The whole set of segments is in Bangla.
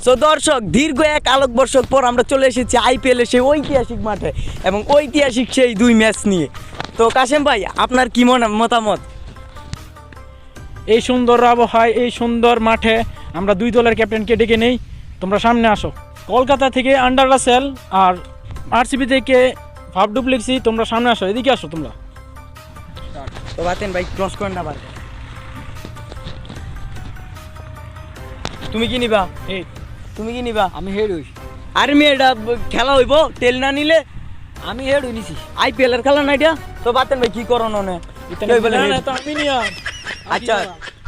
তো দর্শক, দীর্ঘ এক আলোকবর্ষক পর আমরা চলে এসেছি আইপিএল এর সেই ঐতিহাসিক মাঠে এবং ঐতিহাসিক সেই দুই ম্যাচ নিয়ে। তো কাশেম ভাই, আপনার কি মতামত? এই সুন্দর আবহাওয়ায় এই সুন্দর মাঠে আমরা দুই দলের ক্যাপ্টেনকে ডেকে নেই, তোমরা সামনে আসো। কলকাতা থেকে আন্ডার রাসেল আর আরসিবি থেকে ফাফ ডু প্লেসি, তোমরা সামনে আসো, এদিকে আসো তোমরা। তো বাতেন ভাই, ক্রস করেন না ভাই। তুমি কি নিবা? তুমি কি নিবা? আমি হেড হইছি। আরে মেয়ে, এটা খেলা হইব, তেল না নিলে। আমি হেড হই নিছি। আইপিএল এর খেলা না এটা। তো বাতেন ভাই কি করো না? আচ্ছা,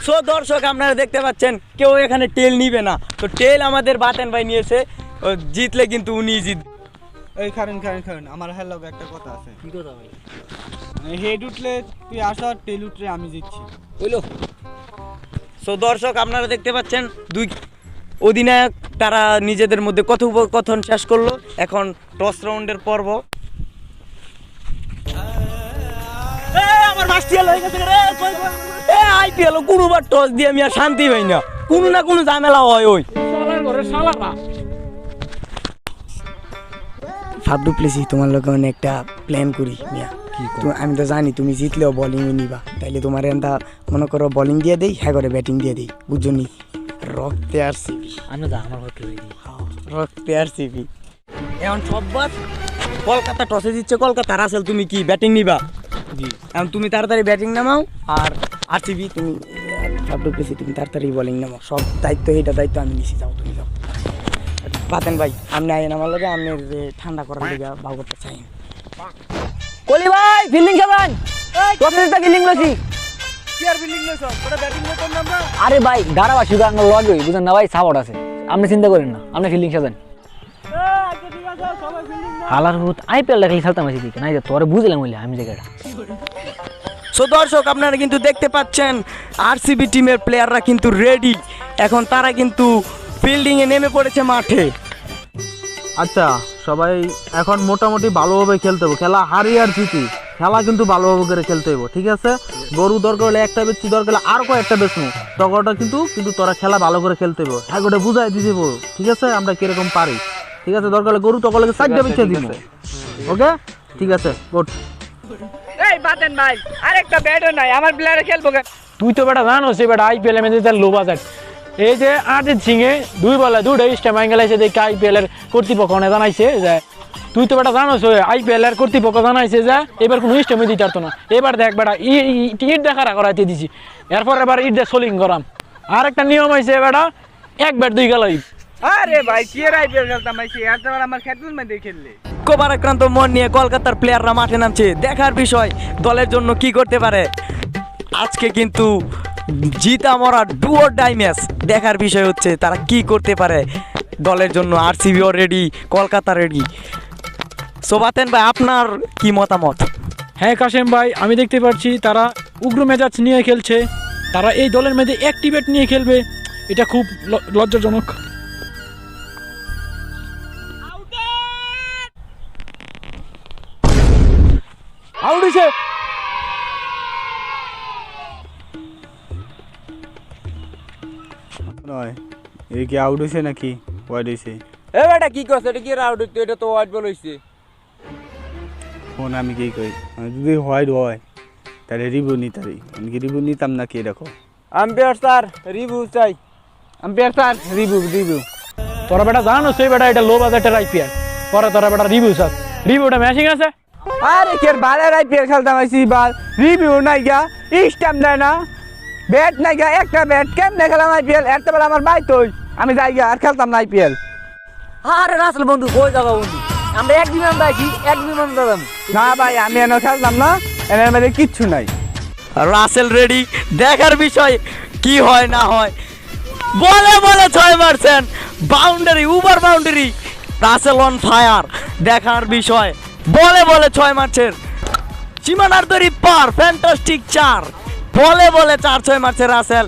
সো দর্শক আপনারা দেখতে পাচ্ছেন কেউ এখানে টেল নিবে না। তো টেল আমাদের বাতেন ভাই নিয়েছে, জিতলে কিন্তু উনি জিতবে। এই খারেন আমার হ্যালো একটা কথা আছে। কি কথা ভাই? হেড উঠলে তুই আসো, টেল উঠলে আমি জিতছি। হইলো। সো দর্শক আপনারা দেখতে পাচ্ছেন দুই অধিনায়ক তারা নিজেদের মধ্যে কথোপকথন শেষ করলো। এখন টস রাউন্ডের পর্ব। আমার মাস্টিয়াল হয়ে গেছে রে। আইপিএল কোনোবার টস দিয়ে আমি আর শান্তি পাই না, কোনো না কোনো ঝামেলা হয়। ওই ফাফ ডু প্লেসি, তোমার লোক একটা প্ল্যান করি মিয়া। আমি তো জানি তুমি জিতলেও বোলিং নিবা, তাইলে তোমার এটা মনে করো বোলিং দিয়ে দেই, হ্যাঁ করে ব্যাটিং দিয়ে দেই, বুঝছো নি? রক্তে আর সিবি, রক্তে আর সিবি। এখন সববার কলকাতা টসে জিতছে কলকাতা। রাসেল তুমি কি ব্যাটিং নিবা? জি। এখন তুমি তাড়াতাড়ি ব্যাটিং নামাও, আর আরসিবি তুমি ফাফ ডু প্লেসি তুমি তাড়াতাড়ি বোলিং নামাও। সব দায়িত্ব, এইটা দায়িত্ব আমি নিছি। যাও তুমি যাও। বাতেন ভাই, আপনি আইন আমার লগে, আপনি ঠান্ডা করার দিকে ভাও করতে চাই। কলি ভাই, ফিল্ডিং খেলেন। প্রসেসটা ফিল্ডিং লছি। কি আর ফিল্ডিং লইছ? তোরা ব্যাটিং করতাম না আমরা। আরে ভাই, গাড়াবা শুধু আঙ্গুল লগে, বুঝেন না ভাই, সাপোর্ট আছে। আপনি চিন্তা করেন না, আপনি ফিল্ডিং খেলেন। আচ্ছা ঠিক আছে, সবাই ফিল্ডিং না। হালার হুত আইপিএল দেখলে খেলতাম আছি দিকে, নাই তোরে বুঝলাম বলে আমি জায়গাটা। সো দর্শক আপনারা কিন্তু দেখতে পাচ্ছেন আরসিবি টিমের প্লেয়াররা কিন্তু রেডি। এখন তারা কিন্তু ফিল্ডিংয়ে নেমে পড়েছে মাঠে। আচ্ছা, সবাই এখন মোটামুটি ভালোভাবে খেলতে হবে। খেলা হারি আর জিতি, খেলা কিন্তু ভালোভাবে করে খেলতে হবে, ঠিক আছে? গরু দরকার হলে একটা বেচছি, দরকার হলে আর কয়েকটা বেচবো, তগরটা কিন্তু তোরা খেলা ভালো করে খেলতে হবে। হ্যাঁ, গোটা বুঝাই দিয়ে দেবো, ঠিক আছে? আমরা কিরকম পারি, ঠিক আছে? দরকার হলে গরু তকলকে সাইডটা বেচে দিব, ওকে? ঠিক আছে, গুড। এই বাতেন ভাই, আরেকটা ব্যাটও নাই, আমার প্লেয়ারে খেলবো কেন? তুই তো বেটা জানো সে বেটা আইপিএল এর মধ্যে লো বাজেট। এই যে আর্জিত সিং এ 2 বলে 2টা স্টেম অ্যাঙ্গেল আছে, দেখে আইপিএল এর কর্তৃপক্ষ জানাইছে যে, তুই তো বেটা জানো আইপিএল এর কর্তৃপক্ষ জানাইছে যে এবার কোনো স্টেমে দিতে পারতো না। এবার দেখ বেটা ইট দেখা করাইতে দিছি, এরপর এবার ইট দিয়ে সোলিং করাম। আর একটা নিয়ম হয়েছে বেটা, 1 ব্যাট 2 গেল। আরে ভাই, কি আর আইপিএল খেলতাম ভাই, আর তো আমার খেতুল মধ্যে খেললে। কোপারাক্রান্ত মন নিয়ে কলকাতার প্লেয়াররা মাঠে নামছে। দেখার বিষয় দলের জন্য কি করতে পারে। আজকে কিন্তু জিতা মরা ডু অর ডাই ম্যাচ। দেখার বিষয় হচ্ছে তারা কি করতে পারে দলের জন্য। আরসিবিও রেডি, কলকাতা রেডি। সোবাতেন ভাই, আপনার কি মতামত? হ্যাঁ কাশেম ভাই, আমি দেখতে পাচ্ছি তারা উগ্র মেজাজ নিয়ে খেলছে। তারা এই দলের মধ্যে অ্যাক্টিভেট নিয়ে খেলবে, এটা খুব লজ্জাজনক। আউট হইছে। নয়, এই কি আউট হইছে নাকি ওয়াইড হইছে? এ বেটা কি করছ? এটা কি আউট হইছে? এটা তো ওয়াইড বল হইছে। ফোন আমি কি কই, যদি হোয়াইট হয় তাহলে রিভিউ নিতারি। আমি কি রিভিউ নিতাম নাকি? দেখো, আম্পায়ার স্যার রিভিউ চাই। Umpire sir review. তোরা বেটা জানো সেই বেটা এটা লো বাজেটের আইপিএল, পরে তোরা বেটা রিভিউ চাস। রিভিউটা ম্যাচিং আছে। আরে কি আর বালের আইপিএল খেলতাম আইছি, বাল রিভিউ নাই গা, স্ট্যাম্প দেয় না, ব্যাট নাই গা, একটা ব্যাট কেমনে খেলাম আইপিএল? এত বেলা আমার ভাই তুই, আমি যাই গা, আর খেলতাম না আইপিএল। আরে রাসেল বন্ধু, কই যাবা বন্ধু? আমরা এক বিমান পাইছি, এক বিমান দাম না ভাই, আমি এনে খেলতাম না, এনের মধ্যে কিচ্ছু নাই। রাসেল রেডি, দেখার বিষয় কি হয় না হয়। বলে 6 মারছেন, boundary, over boundary. Russell on fire, দেখার বিষয়। বলে 6 মারছেন, সীমানার দড়ি পার, ফ্যান্টাস্টিক 4। বলে 4-6 মারছে রাসেল।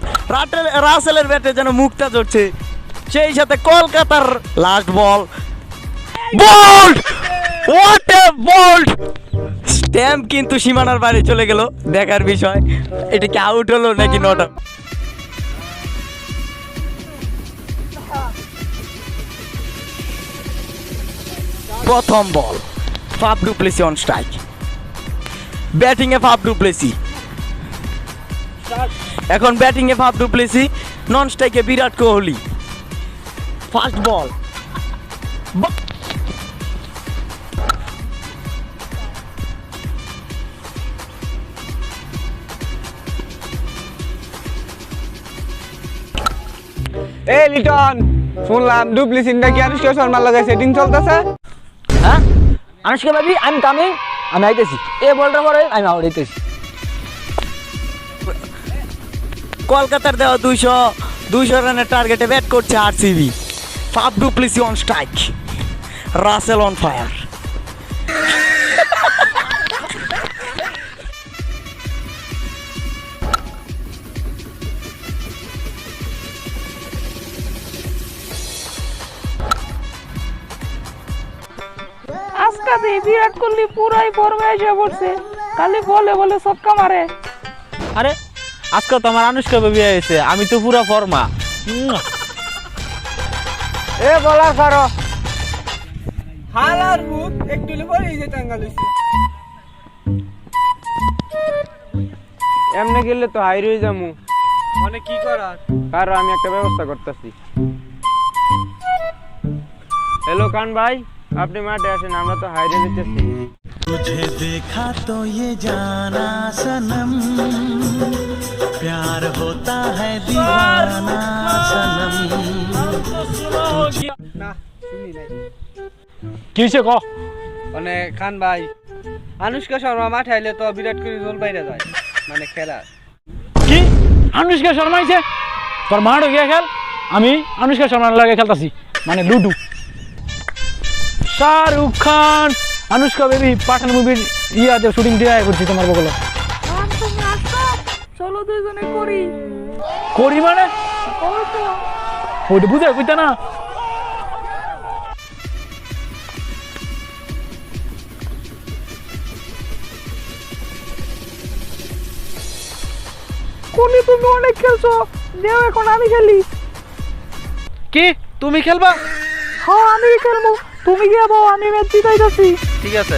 রাসেলের ব্যাটে যেন মুক্তা ধরছে। সেই সাথে কলকাতার last ball, bowled, what a bowled! ট্যাম্প কিন্তু সীমানার বাইরে চলে গেল, দেখার বিষয় এটা কি আউট হলো নাকি নট আউট। প্রথম ball, Faf du Plessis on strike. Batting এ ফাফ ডু প্লেসি, এখন ব্যাটিং এ ফাফ ডু প্লেসি, নন স্ট্রাইকে বিরাট কোহলি। ফার্স্ট বল, এ লিটন, শুনলাম ডুপ্লিসিট নাকি আনুষ্কা শর্মা লাগাই সেটিং চলতেছে। হ্যাঁ আনুষ্কা ভাবি আমি কামিং, আমি আইতেছি। এ বলটা পরে আমি আউট হইতেছি। কলকাতার দেওয়া 200 রানের টার্গেটে ব্যাট করছে RCB. Faf du Plessis on strike, Russell on fire. আজকা দিয়ে বিরাট কোহলি পুরাই ফর্মে এসে পড়ছে, খালি বলে বলে ছক্কা মারে। আরে আজকে তো আমার আনুষ্কা ভাবি আইছে, আমি তো পুরা ফর্মা। এ বলা করো হালার ভূত একটু পরে এই যে টাঙ্গাল হইছে। এমনে গেলে তো হাইর হয়ে যামু। মানে কি করার? কারণ আমি একটা ব্যবস্থা করতেছি। হ্যালো কান ভাই, আপনি মাঠে আসেন, আমরা তো হাইরে যেতেছি। तुझे देखा तो ये जाना सनम, प्यार होता है दीवाना सनम। না শুনি নাই। কি হয়েছে ক? মানে খান ভাই, আনুষ্কা শর্মা মাঠে আইলে তো বিরাট কোহলি দল বাইরে যায়, মানে খেলা। কি আনুষ্কা শর্মা আইছে? তোর মাঠ গিয়ে খেল, আমি আনুষ্কা শর্মার লাগে খেলতাছি, মানে লুডু। শাহরুখ খান, আনুষ্কা বেবি পাঠান মুভির ইয়াতে শুটিং দিয়ে করছি তোমার বগলে। তুমি আসো, চলো দুইজনে করি। করি মানে করো তো। ওইটা বুঝে কইতা না। কোহলি তুমি অনেক খেলছো, দেও এখন আমি খেলি। কি তুমি খেলবা? হ্যাঁ আমি খেলবো, তুমি গিয়ে বউ, আমি ম্যাচ জিতাইতাছি। ঠিক আছে।